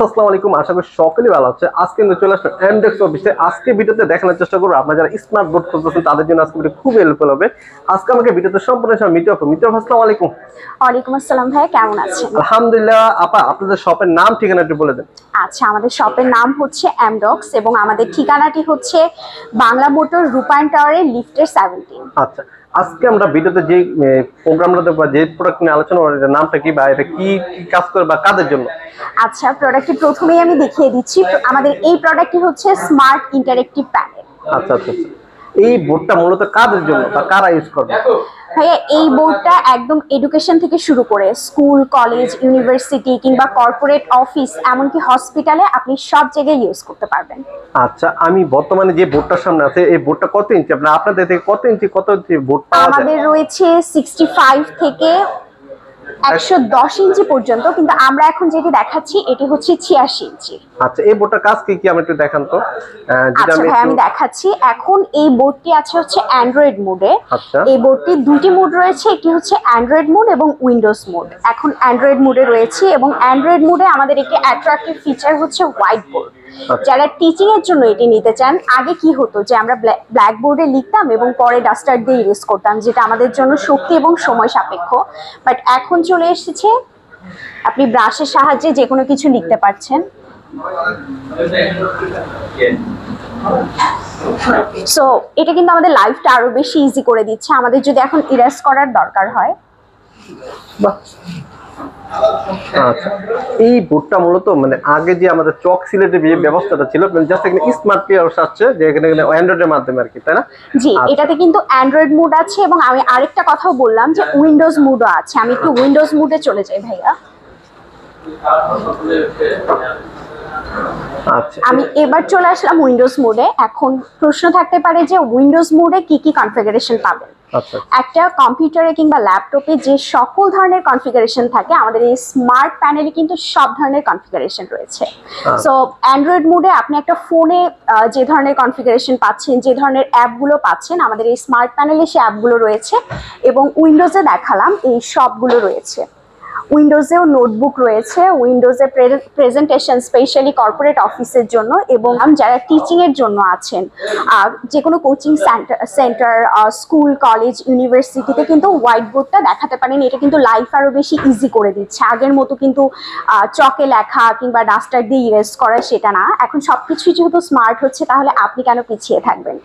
আসসালামু আলাইকুম, আশা করি সকলেই ভালো আছে। আজকে কিন্তু চলে আসলাম এমডেক্স অফিসে। আজকে ভিডিওতে দেখানোর চেষ্টা করবো আপনারা যারা স্মার্ট বোর্ড খুঁজতেছেন তাদের জন্য আজকে ভিডিও খুব হেল্পফুল হবে। আজকে আমাকে ভিডিওতে সম্পূর্ণ সময় মিটু আপু। আসসালামু আলাইকুম। ওয়ালাইকুম আসসালাম ভাই, কেমন আছেন? আলহামদুলিল্লাহ। আপা, আপনাদের শপের নাম ঠিকানা একটু বলে দেন। আচ্ছা, আমাদের শপের নাম হচ্ছে এমডক্স এবং আমাদের ঠিকানাটি হচ্ছে বাংলা মোটর রূপায়ণ টাওয়ারের লিফটের 17। আচ্ছা, আজকে আমরা ভিডিওতে যে প্রোগ্রামটা দেখব, যে প্রোডাক্ট নিয়ে আলোচনা করব, এর নামটা কি বা এটা কি কাজ করে বা কাদের জন্য? আচ্ছা, প্রোডাক্টটি প্রথমেই আমি দেখিয়ে দিচ্ছি। আমাদের এই প্রোডাক্টটি হচ্ছে স্মার্ট ইন্টারেক্টিভ প্যানেল। আচ্ছা আচ্ছা আচ্ছা, এই বোর্ডটা মূলত কাদের জন্য বা কারা ইউজ করবে? ভাইয়া, এই বোর্ডটা একদম এডুকেশন থেকে শুরু করে স্কুল, কলেজ, ইউনিভার্সিটি কিংবা কর্পোরেট অফিস, এমনকি হসপিটালে আপনি সব জায়গায় ইউজ করতে পারবেন। আচ্ছা, আমি বর্তমানে যে বোর্ডটার সামনে আছে এই বোর্ডটা কত ইঞ্চি? আপনাদের থেকে কত ইঞ্চি বোর্ড পাওয়া যায়? আমাদের রয়েছে 65 থেকে 110 ইঞ্চি পর্যন্ত, কিন্তু আমরা এখন যেটি দেখাচ্ছি এটি হচ্ছে 86 ইঞ্চি। আচ্ছা, এই বোর্ডটার কাজ কি কি আমি একটু দেখান তো। আচ্ছা ভাই, আমি দেখাচ্ছি। এখন এই বোর্ডটি আছে হচ্ছে অ্যান্ড্রয়েড মোডে। আচ্ছা, এই বোর্ডটি দুটি মোড রয়েছে, একটি হচ্ছে অ্যান্ড্রয়েড মোড এবং উইন্ডোজ মোড। এখন অ্যান্ড্রয়েড মোডে রয়েছে এবং অ্যান্ড্রয়েড মোডে আমাদের একটি অ্যাট্রাকটিভ ফিচার হচ্ছে হোয়াইট বোর্ড। যারা টিচিং এর জন্য এটি নিতে চান, আগে কি হতো যে আমরা ব্ল্যাক বোর্ডে লিখতাম এবং পরে ডাস্টার দিয়ে ইরেজ করতাম, যেটা আমাদের জন্য শক্তি এবং সময় সাপেক্ষ। বাট এখন চলে এসেছে আপনি ব্রাশের সাহায্যে যে কোনো কিছু লিখতে পারছেন। সো এটা কিন্তু আমাদের লাইফটা আরো বেশি ইজি করে দিচ্ছে আমাদের যদি এখন ইরেজ করার দরকার হয়। আচ্ছা, এই বোর্ডটা মূলত মানে আগে যে আমাদের চক সিলেটের যে ব্যবস্থাটা ছিল, জাস্ট এখানে স্মার্ট প্লেয়ার আসছে যে এখানে অ্যান্ড্রয়েডের মাধ্যমে আর কি, তাই না? জি, এটাতে কিন্তু অ্যান্ড্রয়েড মোড আছে এবং আমি আরেকটা কথাও বললাম যে উইন্ডোজ মোডও আছে। আমি একটু উইন্ডোজ মোডে চলে যাই ভাইয়া। আচ্ছা, আমি এবার চলে আসলাম উইন্ডোজ মোডে। এখন প্রশ্ন থাকতে পারে যে উইন্ডোজ মোডে কি কি কনফিগারেশন পাবেন। একটা কম্পিউটারে কিংবা ল্যাপটপে যে সকল ধরনের কনফিগারেশন থাকে, আমাদের এই স্মার্ট প্যানেলে কিন্তু সব ধরনের কনফিগারেশন রয়েছে। সো অ্যান্ড্রয়েড মোডে আপনি একটা ফোনে যে ধরনের কনফিগারেশন পাচ্ছেন, যে ধরনের অ্যাপগুলো পাচ্ছেন, আমাদের এই স্মার্ট প্যানেলে সে অ্যাপগুলো রয়েছে এবং উইন্ডোজে দেখালাম এই সবগুলো রয়েছে। উইন্ডোজেও নোটবুক রয়েছে, উইন্ডোজে প্রেজেন্টেশন স্পেশালি কর্পোরেট অফিসের জন্য এবং যারা টিচিং এর জন্য আছেন, যে কোনো কোচিং সেন্টার, স্কুল, কলেজ, ইউনিভার্সিটিতে কিন্তু হোয়াইট বোর্ডটা দেখাতে পারেন। এটা কিন্তু লাইফ আরো বেশি ইজি করে দিচ্ছে। আগের মতো কিন্তু চকে লেখা কিংবা ডাস্টার দিয়ে ইরেজ করা সেটা না। এখন সবকিছুই যেহেতু স্মার্ট হচ্ছে, তাহলে আপনি কেন পিছিয়ে থাকবেন?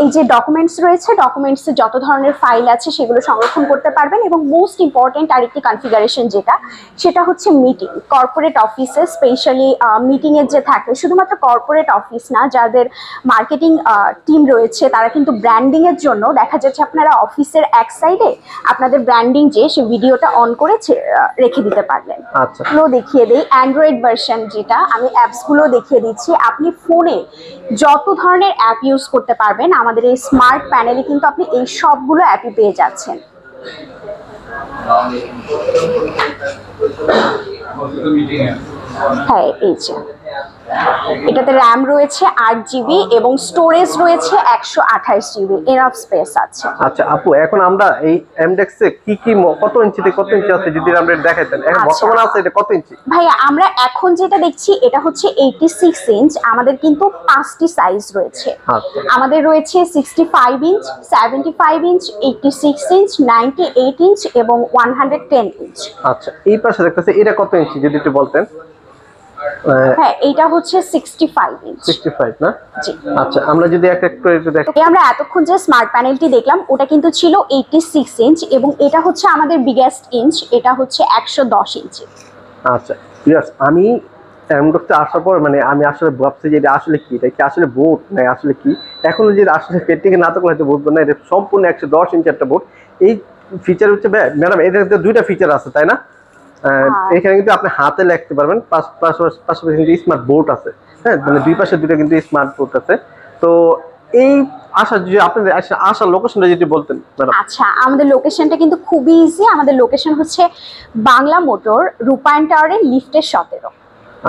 এই যে ডকুমেন্টস রয়েছে, ডকুমেন্টসে যত ধরনের ফাইল আছে সেগুলো সংরক্ষণ করতে পারবেন এবং মোস্ট ইম্পর্টেন্ট আরেকটি কনফিগারেশন সেটা হচ্ছে মিটিং। কর্পোরেট অফিসে স্পেশালি মিটিং এর যে থাকে, শুধুমাত্র কর্পোরেট অফিস না, যাদের মার্কেটিং টিম রয়েছে তারা কিন্তু ব্র্যান্ডিং এর জন্য দেখা যাচ্ছে আপনারা অফিসের এক সাইডে আপনাদের ব্র্যান্ডিং যে সে ভিডিওটা অন করে রেখে দিতে পারলেন। আচ্ছা, দেখিয়ে দেই অ্যান্ড্রয়েড ভার্সন, যেটা আমি অ্যাপস গুলো দেখিয়ে দিচ্ছি। আপনি ফোনে যত ধরনের অ্যাপ ইউজ করতে পারবেন আমাদের এই স্মার্ট প্যানেলে কিন্তু আপনি এই সবগুলো অ্যাপই পেয়ে যাচ্ছেন। হ্যাঁ, এই যে এটাতে র্যাম রয়েছে 8 জিবি এবং স্টোরেজ রয়েছে 128 জিবি, এনাফ স্পেস আছে। আচ্ছা আপু, এখন আমরা এই এমডেক্সে কি কি কত ইঞ্চি থেকে কত ইঞ্চি আছে যদি আমরা দেখাইতেন। এখন বর্তমানে আছে এটা কত ইঞ্চি? ভাইয়া, আমরা এখন যেটা দেখছি এটা হচ্ছে 86 ইঞ্চ। আমাদের কিন্তু 5টি সাইজ রয়েছে। আমাদের রয়েছে 65 ইঞ্চ, 75 ইঞ্চ, 86 ইঞ্চ, 98 ইঞ্চ এবং 110 ইঞ্চ। আচ্ছা, এই পাশে দেখতেছি এটা কত ইঞ্চি যদি একটু বলতেন। হ্যাঁ, এটা হচ্ছে 65 ইঞ্চ। 65 না? জি। আচ্ছা, আমরা যদি একটা একটু দেখি, আমরা এতক্ষণ যে স্মার্ট প্যানেলটি দেখলাম ওটা কিন্তু ছিল 86 ইঞ্চ এবং এটা হচ্ছে আমাদের বিগেস্ট ইঞ্চ, এটা হচ্ছে 110 ইঞ্চি। আচ্ছা ভিউয়ার্স, আমি এমডক্সে আসার পর মানে আমি আসলে ভাবছি যে এটা আসলে কি, এটা কি আসলে বোর্ড না আসলে কি। এখন যদি আসলে পেটিকে না থাকলে হয়তো বুঝবো না, এটা সম্পূর্ণ 110 ইঞ্চি একটা বোর্ড। এই ফিচার হচ্ছে ম্যাডাম, এদের দুইটা ফিচার আছে তাই না? এখানে কিন্তু আপনি হাতে লিখতে পারবেন, পাশাপাশি কিন্তু স্মার্ট বোর্ড আছে। হ্যাঁ, মানে দুই পাশে দুটো কিন্তু স্মার্ট বোর্ড আছে। তো এই যদি আপনাদের আসার লোকেশনটা যদি বলতেন ম্যাডাম। আচ্ছা, আমাদের লোকেশনটা কিন্তু খুবই ইজি। আমাদের লোকেশন হচ্ছে বাংলা মোটর রূপায়ণ টাওয়ারের লিফটের 17।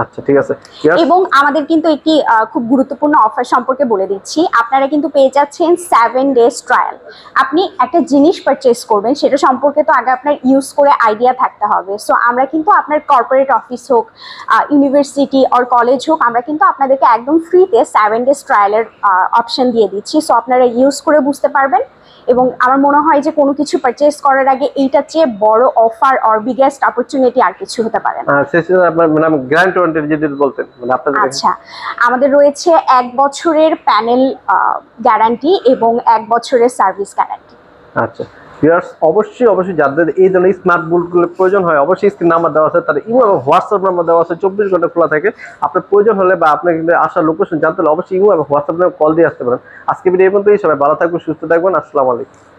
আচ্ছা ঠিক আছে। Yes. এবং আমাদের কিন্তু একটি খুব গুরুত্বপূর্ণ অফার সম্পর্কে বলে দিচ্ছি, আপনারা কিন্তু পেয়ে যাচ্ছেন 7 ডেজ ট্রায়াল। আপনি একটা জিনিস পারচেস করবেন, সেটা সম্পর্কে তো আগে আপনার ইউজ করে আইডিয়া থাকতে হবে। সো আমরা কিন্তু আপনার কর্পোরেট অফিস হোক, ইউনিভার্সিটি অর কলেজ হোক, আমরা কিন্তু আপনাদেরকে একদম ফ্রিতে 7 ডেজ ট্রায়ালের অপশন দিয়ে দিচ্ছি। সো আপনারা ইউজ করে বুঝতে পারবেন। এবং আমার মনে হয় যে কোনো কিছু পারচেস করার আগে এইটার চেয়ে বড় অফার অর বিগেস্ট অপরচুনিটি আর কিছু হতে পারে না। শেষে আপনার মানে গ্যারান্টি ওয়ারেন্টি যদি বলতেন মানে আপনাদের। আচ্ছা, আমাদের রয়েছে 1 বছরের প্যানেল গ্যারান্টি এবং 1 বছরের সার্ভিস গ্যারান্টি। আচ্ছা ভিউয়ার্স, অবশ্যই যাদের এই ধরনের স্মার্ট বোর্ডগুলো প্রয়োজন হয়, অবশ্যই স্ক্রিন নাম্বার দেওয়া আছে, তার ইমো এবং হোয়াটসঅ্যাপ নাম্বার দেওয়া আছে, 24 ঘন্টা খোলা থাকে। আপনার প্রয়োজন হলে বা আপনার কিন্তু আসার লোকেশন জানতে হলে অবশ্যই ইমো এবং হোয়াটসঅ্যাপ নাম্বার কল দিয়ে আসতে পারেন। আজকে ভিডিও এই পর্যন্তই। সবাই ভালো থাকবেন, সুস্থ থাকবেন। আসসালামু আলাইকুম।